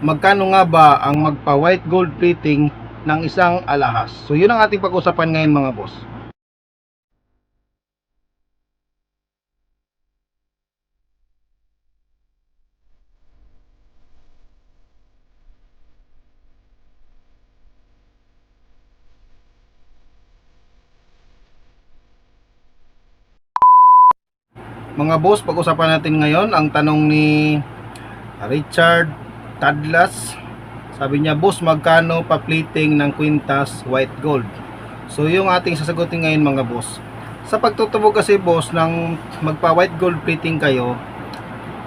magkano nga ba ang magpa white gold plating ng isang alahas? So yun ang ating pag-usapan ngayon mga boss. Mga boss, pag-usapan natin ngayon ang tanong ni Richard Tadlas. Sabi niya, boss, magkano pa plating ng kwintas white gold? So yung ating sasagutin ngayon mga boss, sa pagtutubog kasi boss ng magpa white gold plating kayo,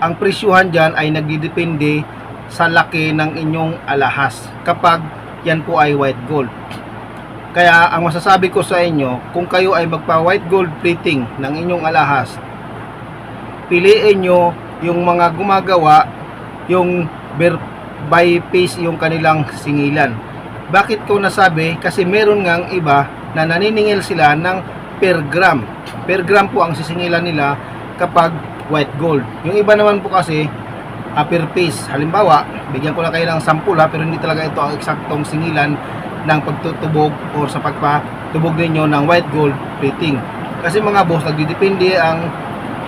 ang presyuhan dyan ay nagdidepende sa laki ng inyong alahas kapag yan po ay white gold. Kaya ang masasabi ko sa inyo, kung kayo ay magpa white gold plating ng inyong alahas, piliin nyo yung mga gumagawa yung by piece yung kanilang singilan. Bakit ko nasabi? Kasi meron ngang iba na naniningil sila ng per gram. Per gram po ang sisingilan nila kapag white gold. Yung iba naman po kasi per piece. Halimbawa, bigyan ko na kayo ng sample pero hindi talaga ito ang eksaktong singilan ng pagtutubog o sa pagpatubog ninyo ng white gold plating. Kasi mga boss, nagdidepende ang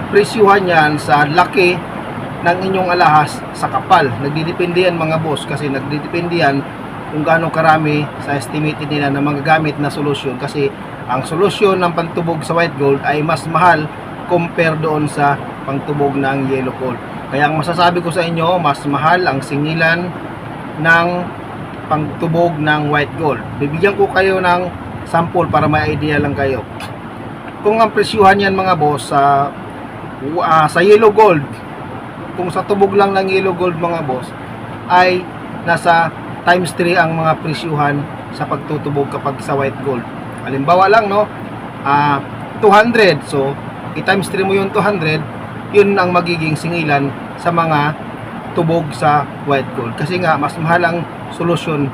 presyuhan yan sa laki ng inyong alahas sa kapal. Nagdidepende yan mga boss kasi nagdidepende yan kung gaano karami sa estimated nila na magagamit na solusyon, kasi ang solusyon ng pantubog sa white gold ay mas mahal compare doon sa pangtubog ng yellow gold. Kaya ang masasabi ko sa inyo, mas mahal ang singilan ng pangtubog ng white gold. Bibigyan ko kayo ng sample para may idea lang kayo. Kung ang presyuhan yan mga boss sa yellow gold, kung sa tubog lang ng yellow gold mga boss, ay nasa times 3 ang mga presyuhan sa pagtutubog kapag sa white gold. Halimbawa lang 200, so i-times 3 mo yung 200, yun ang magiging singilan sa mga tubog sa white gold, kasi nga mas mahal ang solusyon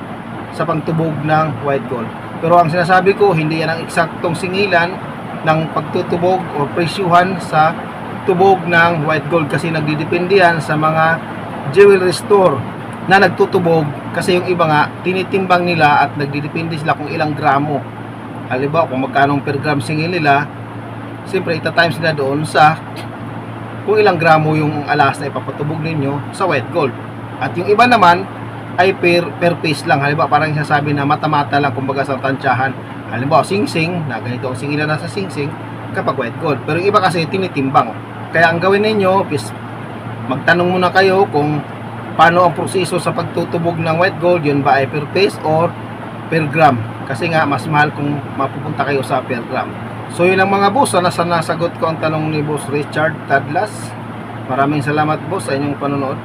sa pagtubog ng white gold. Pero ang sinasabi ko, hindi yan ang eksaktong singilan ng pagtutubog o presyuhan sa tubog ng white gold, kasi nagdidepende yan sa mga jewelry store na nagtutubog, kasi yung iba nga tinitimbang nila at nagdidepende sila kung ilang gramo. Halimbawa kung magkano per gram singil nila, siyempre ita-times nila doon sa kung ilang gramo yung alahas na ipapatubog ninyo sa white gold. At yung iba naman ay per piece lang. Halimbawa parang sasabi na mata-mata lang, kumbaga sa tansyahan. Halimbawa sing-sing, na ganito ang singilan na sa sing-sing kapag white gold. Pero yung iba kasi tinitimbang. Kaya ang gawin ninyo is magtanong muna kayo kung paano ang proseso sa pagtutubog ng white gold. Yun ba ay per piece or per gram? Kasi nga mas mahal kung mapupunta kayo sa per gram. So yun ang mga boss, sana nasagot ko ang tanong ni Boss Richard Tadlas. Maraming salamat boss sa inyong panonood.